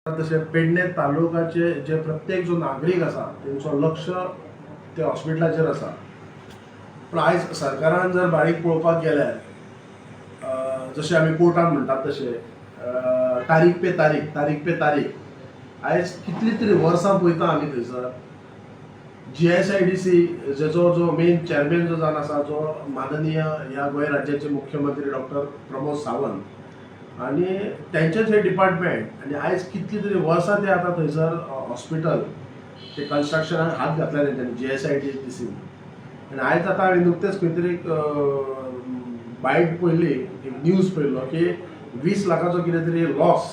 तसे पेडणे तालुक्याचे जे प्रत्येक जो नागरीक असा त्यांचं लक्ष ते हॉस्पिटलाचेर आसा. पण आयज सरकारान जर बारीक पळोवपाक गेल्यार जशें आमी कोर्टान म्हणटात तशें तारीख पे तारीख आयज कितली तरी वर्सां पळयता आमी थंयसर GSIDC जेचो जो मेन चेअरमॅन जो जावन आसा जो माननीय ह्या गोंय राज्याचे मुख्यमंत्री डॉक्टर प्रमोद सावंत आणि त्यांचेच हे डिपार्टमेंट आणि आयज कितली तरी वर्सां ते आता थंयसर हॉस्पिटल ते कन्स्ट्रक्शनाक हात घातला तेंच्यांनी GSIDC. आणि आयज आता हांवें नुकतेंच खंय तरी बायट पळयली न्यूज पळयलो की 20 लाखाचो कितें तरी लॉस.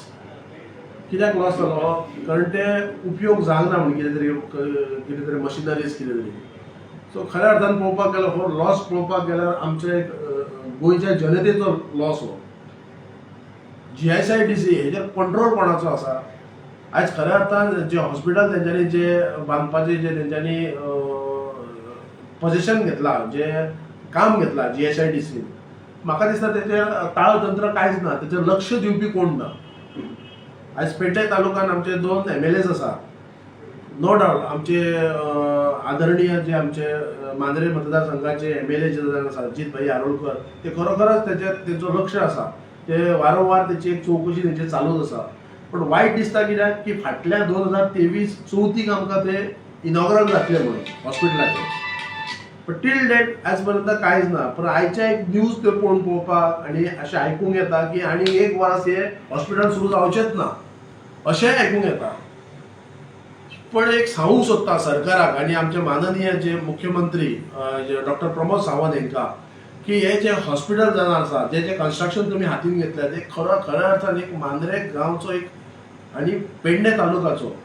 कित्याक लॉस जालो कारण ते उपयोग जावना म्हण कितें तरी मशिनरीज कितें तरी. सो खऱ्या अर्थान पळोवपाक गेल्यार हो लॉस पळोवपाक गेल्यार आमचे गोंयच्या जनतेचो लॉस हो. GSIDC हेजेर कंट्रोल कोणाचो आसा. आयज खऱ्या अर्थान जे हॉस्पिटल तेंच्यांनी जे बांदपाचे जे तेंच्यांनी पोझिशन घेतला जे काम घेतला GSIDC म्हाका दिसता तेचेर ताळतंत्र कांयच ना, तेचेर लक्ष दिवपी कोण ना. आयज पेडणे तालुक्यान आमचे 2 MLAs आसा. नो डावट आमचे आदरणीय जे आमचे मांद्रे मतदारसंघाचे MLA जे जावन आसा अजित भाई आरोलकर ते खरोखरच तेंचो लक्ष आसा. ते वारंवार त्याची एक चौकशी तेंची चालूच आसा. पण वायट दिसता कित्याक की फाटल्या 2023-24 आमकां ते इनॉग्रल जातले म्हणून हॉस्पिटलाचे. पण टील डेट आयज पर्यंत कांयच ना. पण आयच्या एक न्यूज ते पळोवपाक आनी अशें आयकूंक येता की आनी 1 वर्स हे हॉस्पिटल सुरू जावचेंच ना अशेंय आयकूंक येता. पण एक सांगूंक सोदता सरकाराक आनी आमचे माननीय जे मुख्यमंत्री डॉक्टर प्रमोद सावंत हांकां की हे जे हॉस्पिटल जावन आसा जे कन्स्ट्रक्शन तुमी हातीन घेतल्या ते खऱ्या अर्थान एक मांद्रे गांवचो एक आनी पेडणे तालुक्याचो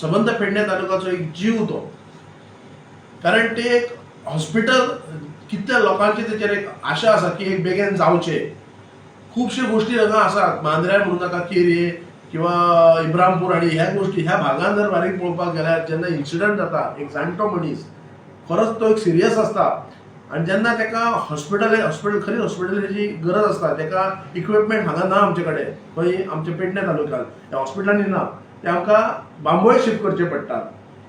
सबंद पेडणे तालुक्याचो एक जीव तो. कारण ते एक हॉस्पिटल कितल्या लोकांची तेचेर एक आशा आसा की एक बेगीन जावचे. खुबश्यो गोष्टी हांगा आसात मांद्र्यार म्हणूं नाका केरी किंवा इब्रामपूर आनी ह्या गोष्टी ह्या भागांत जर बारीक पळोवपाक गेल्यार जेन्ना इन्सिडंट जाता एक जाणटो मनीस खरोच तो एक सिरियस आसता आणि जेन्ना तेका हॉस्पिटल खरी हॉस्पिटलाची गरज आसता तेका इक्विपमेंट हांगा ना आमचे कडेन खंय आमच्या पेडणे तालुक्यांत ह्या हॉस्पिटलांनी ना. ते आमकां बांबोळे शिफ्ट करचे पडटात.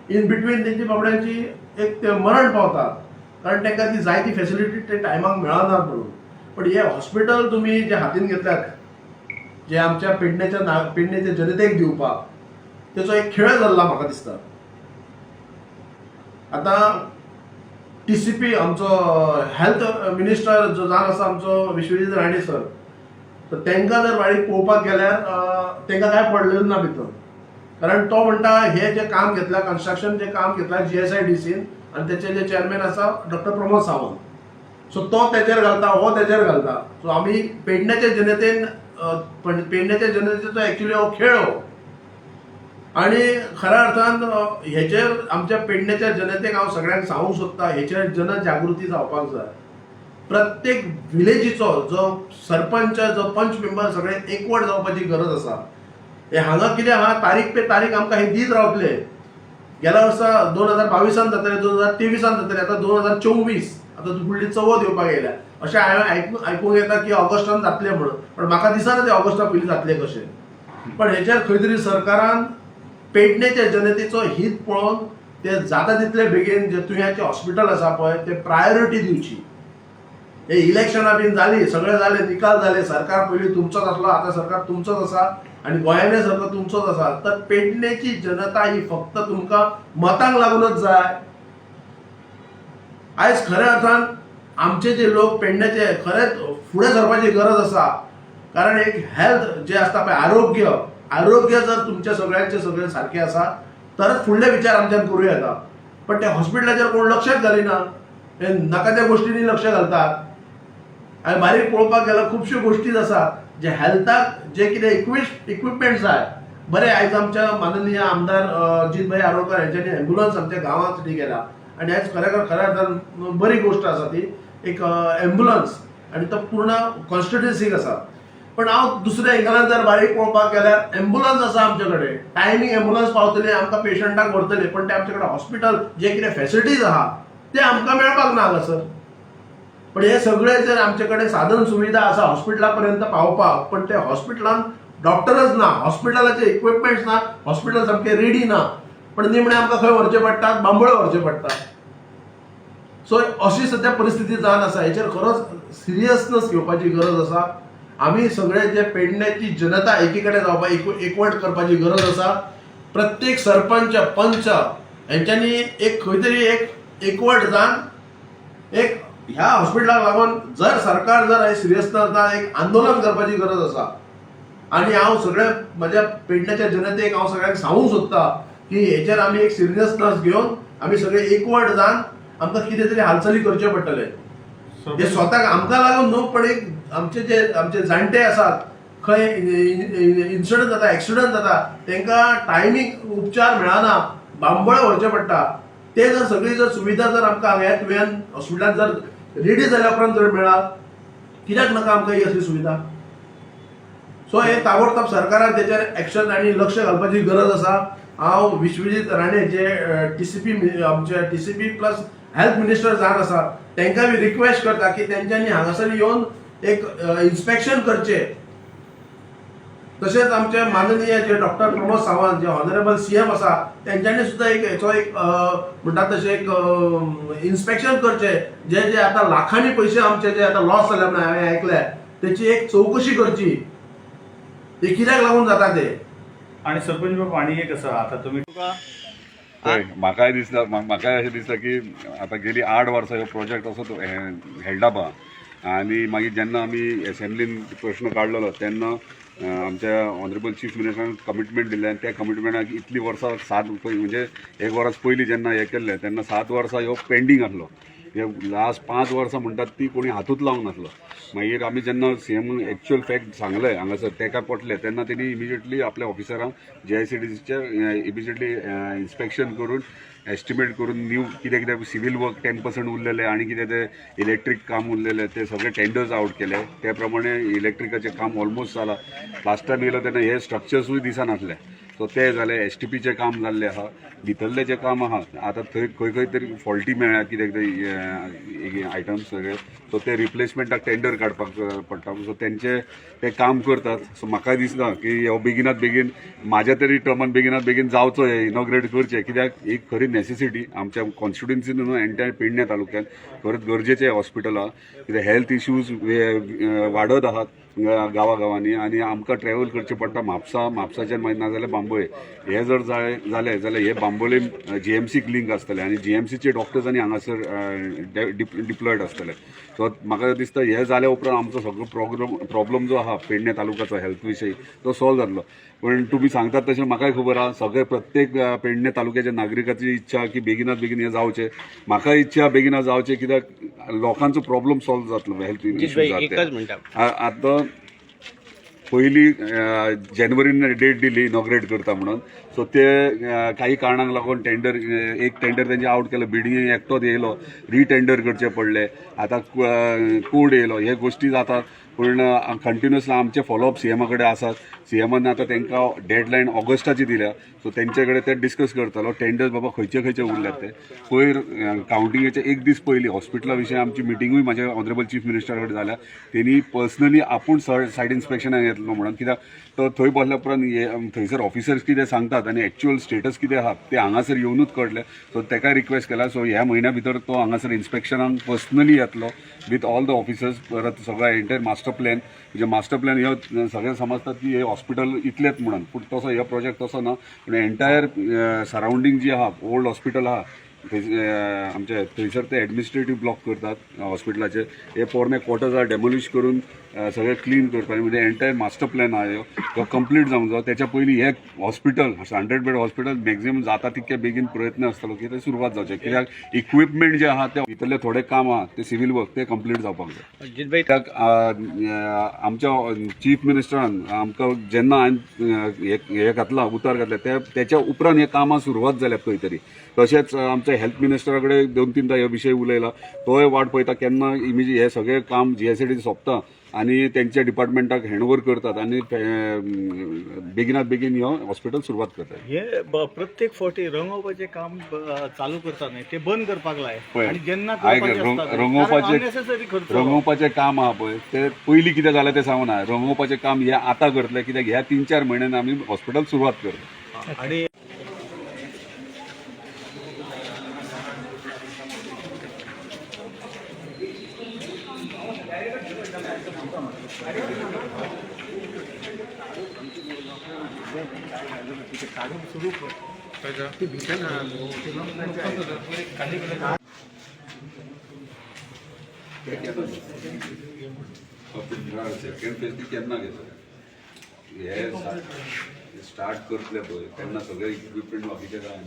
इन बिटवीन तेंची बाबड्यांची एक ते मरण पावतात कारण तांकां ती जाय ती फॅसिलिटी ते टायमाक मेळनात म्हणून. पण हे हॉस्पिटल तुमी जे हातीन घेतल्यात जे आमच्या पेडणेच्या जनतेक दिवपाक तेचो एक खेळ जाल्ला म्हाका दिसता. आता TCP आमचो हेल्थ मिनिस्टर जो जावन आसा आमचो विश्वजीत राणे सर तर तांकां जर बारीक पळोवपाक गेल्यार तांकां काय पडलेलें ना भितर. कारण तो म्हणटा हे जे काम घेतला कन्स्ट्रक्शन जे काम घेतला GSIDC आणि त्याचे जे चेअरमॅन आसा डॉक्टर प्रमोद सावंत. सो तो तेचेर घालता हो तेचेर घालता. सो आमी पेडण्याच्या जनतेचो एक्चुअली हो खेळ हो. आणि खऱ्या अर्थान हेचेर आमच्या पेडण्याच्या जनतेक हांव सगळ्यांक सांगूंक सोदता हेचेर जनजागृती जावपाक जाय. प्रत्येक विलेजीचो जो सरपंच जो पंच मेंबर सगळे एकवट जावपाची गरज आसा. हे हांगा कितें आहा तारीख पे तारीख आमकां हे दीत रावतले. गेल्या वर्सा 2022 जातले 2023 जातले आता 2024 आता फुडली चवथ येवपाक येयल्या अशें हांवें आयकूंक येता की ऑगस्टान जातले म्हणून. पण म्हाका दिसना ते ऑगस्टा पयलीं जातले कशें. पण हेचेर खंय तरी सरकारान पेडणेच्या जनतेचो हित पळोवन ते जाता तितले बेगीन जे तुयेंचे हॉस्पिटल आसा पळय ते प्रायोरिटी दिवची. हे इलेक्शनां बीन जाली सगळे जाले निकाल जाले सरकार पयलीं तुमचोच आसलो आता सरकार तुमचोच आसा आणि गोंयानूय सरकार तुमचोच आसा. तर पेडणेची जनता ही फक्त तुमकां मतांक लागूनच जाय. आयज खऱ्या अर्थान आमचे जे लोक पेडणेचे खरेंच फुडें सरपाची गरज आसा. कारण एक हेल्थ जे आसता पळय आरोग्य जर तुमच्या सगळ्यांचे सगळे सारखे आसा तरच फुडले विचार आमच्यान करूं येता. पण त्या हॉस्पिटलाचेर कोण लक्षच घालिना. हे नाका त्या गोष्टींनी लक्ष घालतात. आनी बारीक पळोवपाक गेल्यार खुबश्यो गोष्टी आसात जे हेल्थाक जे कितें इक्विपमेंट जाय बरें. आयज आमच्या माननीय आमदार अजित भाई आरोलकर हांच्यांनी एम्ब्युलन्स आमच्या गांवांत केला आणि आयज खऱ्या अर्थान बरी गोष्ट आसा ती एक एम्ब्युलन्स आणि तो पूर्ण कॉन्स्टिट्युएन्सीक आसा. पण हांव दुसऱ्या एंगलान जर बारीक पळोवपाक गेल्यार एम्ब्युलन्स आसा आमचे कडेन टायमींग एम्ब्युलन्स पावतली आमकां पेशंटाक व्हरतले. पण ते आमचे कडेन हॉस्पिटल जे कितें फॅसिलिटीज आहा ते आमकां मेळपाक ना हांगासर. पण हे सगळे जर आमचे कडेन साधन सुविधा आसा हॉस्पिटला पर्यंत पावपाक पण ते हॉस्पिटलान डॉक्टरच ना, हॉस्पिटलाचे इक्विपमेंट्स ना, हॉस्पिटल सामके रेडी ना, पण निमणे आमकां खंय व्हरचे पडटात, बांबोळे व्हरचे पडटात. सो अशी सध्या परिस्थिती जावन आसा. हेचेर खरोच सिरियसनस घेवपाची गरज आसा. आमी सगळे जे पेडण्याची जनता एकी कडेन जावपाक एकवट करपाची गरज आसा. प्रत्येक सरपंच पंच हेंच्यांनी एक खंय तरी एक एकवट जावन एक ह्या हॉस्पिटलाक लागून जर सरकार जर सिरियसनस ना एक आंदोलन करपाची गरज आसा. आनी हांव सगळ्या म्हज्या पेडण्याच्या जनतेक हांव सगळ्यांक सांगूंक सोदता की हेचेर आमी एक सिरियसनस घेवन आमी सगळे एकवट जावन आमकां कितें तरी हालचाली करचे पडटले. हे स्वताक आमकां लागून न्हू, पण एक आमचे जाणटे आसात, खंय इन्सिडंट जाता, एक्सिडंट जाता, तांकां टायमींग उपचार मेळना, बांबोळे व्हरचे पडटा. ते जर सगळी जर सुविधा जर आमकां ह्या तुवें हॉस्पिटलांत जर रेडी जाल्या उपरांत जर मेळत, कित्याक नाका आमकां ही असली सुविधा? सो हे ताबडतोब सरकारान तेचेर एक्शन आनी लक्ष घालपाची गरज आसा. हांव विश्वजीत राणे जे टीसीपी प्लस हेल्थ मिनिस्टर जावन आसा तांकां बी रिक्वेस्ट करता की तेंच्यांनी हांगासर येवन एक इन्स्पेक्शन करचे. तशेंच आमचे माननीय जे डॉक्टर प्रमोद सावंत जे ऑनरेबल सीएम आसा तेंच्यांनी सुद्दां एक हेचो एक म्हणटात तशें एक इन्स्पेक्शन करचे. जे जे आतां लाखांनी पयशे आमचे जे आतां लॉस जाले म्हणून हांवें आयकले, तेची एक चवकशी करची. ते कित्याक लागून जाता ते. आणि सरपंच बाबा आणि एक आसा आता तुमी म्हाकाय अशें दिसता की आतां गेली 8 वर्सां ह्यो प्रोजेक्ट असो हेल्डा पहा. आनी मागीर जेन्ना आमी एसेंब्लीन प्रश्न काडलेलो तेन्ना आमच्या ऑनरेबल चीफ मिनिस्टरान कमिटमेंट दिल्लें आनी त्या कमिटमेंटाक इतली वर्सां 7 म्हणजे 1 वर्स पयलीं जेन्ना हें केल्लें तेन्ना 7 वर्सां ह्यो पेंडींग आसलो. हे लास्ट 5 वर्सां म्हणटात ती कोणी हातूच लावंक नासलो. मागीर आमी जेन्ना सीएम एक्चुअल फॅक्ट सांगले हांगासर तेका पटले तेन्ना तेणी इमिजिएटली आपल्या ऑफिसरांक JICDCचे इमिजिएटली इन्स्पेक्शन करून एस्टिमेट करून न्यू कितें कितें सिवील वर्क 10% उरलेले आनी कितें ते इलेक्ट्रीक काम उरलेले ते सगळे टेंडर्स आउट केले. त्या प्रमाणे इलेक्ट्रिकाचें काम ऑलमोस्ट जालां. लास्ट टायम येयलो तेन्ना हे स्ट्रक्चर्सूय दिसनासले. सो ते जाले. STPचें काम जाल्लें आहा. भितरलें जें काम आहा आतां थंय खंय तरी फॉल्टी मेळ्ळ्या कितें कितें आयटम्स सगळे. सो ते रिप्लेसमेंटाक टेंडर काडपाक पडटा. सो तेंचे ते काम करतात. सो म्हाका दिसता की हो बेगिनात बेगीन म्हाज्या तरी टर्मान बेगिनात बेगीन जावचो हे इनॉग्रेट करचें. कित्याक एक खरी नेसेसिटी आमच्या कॉन्स्टिट्युएन्सीन न्हू एंटायर पेडण्या तालुक्यात खरंच गरजेचें हॉस्पिटल आहा. कित्याक हेल्थ इश्यूज वाडत आहात गांवांनी आनी आमकां ट्रॅव्हल करचें पडटा म्हापसाच्यान मागीर नाजाल्यार बांबोळे. हे जर जालें जाल्यार हे बांबोळे GMCक लिंक आसतले आनी GMCचे डॉक्टर्स आनी हांगासर डिप्लॉयड आसतले. सो म्हाका दिसता हे जाल्या उपरांत आमचो सगळो प्रॉब्लम जो आहा पेडण्या तालुक्याचो हेल्थ विशयी तो सॉल्व जातलो. पण तुमी सांगतात तशें म्हाकाय खबर आहा सगळे प्रत्येक पेडण्या तालुक्याच्या नागरिकाची इच्छा की बेगिनात बेगीन हें जावचें. म्हाका इच्छा बेगिना जावचें कित्याक लोकांचो प्रॉब्लम सॉल्व जातलो हेल्थ इश्यूज. आतां पयली जानेवारीन डेट दिली इनॉग्रेट करता म्हणून. सो ते काही कारणांक लागून एक टेंडर तेंचे आउट केलो. बिडिंग एकटोच येयलो, रिटेंडर करचे पडले. आतां कोड येयलो. हे गोश्टी जातात. पूण कंटिन्युअसली आमचे फॉलोअप सीएमा कडेन आसात. सीएमान आतां तांकां डेडलायन ऑगस्टाची दिल्या. सो तेंचे कडेन ते डिस्कस करतलो टेंडर्स बाबा खंयचे उरल्यात ते. पयर कावंटिंगेचे एक दीस पयलीं हॉस्पिटला विशीं आमची मिटिंगूय म्हाज्या ऑनरेबल चीफ मिनिस्टरा कडेन जाल्या. तेणी पर्सनली आपूण सायट इन्स्पेक्शनाक येतलो म्हणून. कित्याक तो थंय बसल्या उपरांत थंयसर ऑफिसर्स कितें सांगतात आनी एक्चुअल स्टेटस कितें आहा ते हांगासर येवनूच कळटलें. सो ताका रिक्वेस्ट केला. सो ह्या म्हयन्या भितर तो हांगासर इन्स्पेक्शनाक पर्सनली येतलो विथ ऑल द ऑफिसर्स. परत सगळो एंटायर मास्टर प्लॅन म्हणजे मास्टर प्लॅन ह्यो सगळे समजतात की हे हॉस्पिटल इतलेंच म्हणून. पूण तसो हो प्रोजेक्ट तसो ना. पूण एंटायर सरावंडींग जी आहा ओल्ड हॉस्पिटल आहा आमचे थंयसर ते एडमिनिस्ट्रेटीव ब्लॉक करतात हॉस्पिटलाचे. हे पोरणे क्वॉर्टर्स आहा डेमोलिश करून सगळे क्लीन करपाक म्हणजे एंटायर मास्टर प्लॅन आहा तो कंप्लीट जावंक जाय. तेच्या पयलीं हे हॉस्पिटल 100 बेड हॉस्पिटल मॅक्झिमम जाता तितके बेगीन प्रयत्न आसतलो की ते सुरवात जावचे. कित्याक इक्विपमेंट जे आहा ते भितरले थोडे काम आहा ते सिवील वर्क ते कंप्लीट जावपाक जाय. कित्याक आमच्या चीफ मिनिस्टरान आमकां जेन्ना हांवें हे घातला उतार घातले त्याच्या उपरांत हे कामां सुरवात जाल्यात खंय तरी. तशेंच आमच्या हेल्थ मिनिस्टरा कडेन 2-3दा हे विशय उलयला. तोय वाट पळयता केन्ना हे सगळें काम JICD सोंपता आणि त्यांच्या डिपार्टमेंटाक हँडओव्हर करतात आणि बेगिनात बेगीन ह्यो हॉस्पिटल सुरवात करतात. हे प्रत्येक फावटी रंगोवपाचें काम चालू करता न्ही ते बंद करपाक लाय पळय, आणि जेन्ना रंगोवपाचें काम आहा पळय ते पयलीं कितें जालें तें सांगू ना. रंगोवपाचें काम हे आतां करतले कित्याक ह्या 3-4 म्हयन्यान आमी हॉस्पिटल सुरवात करता. आणि सेकंड फेज ती केन्ना घेतले हे स्टार्ट करतले पळय तेन्ना सगळे इक्विपमेंट बाकीचे काय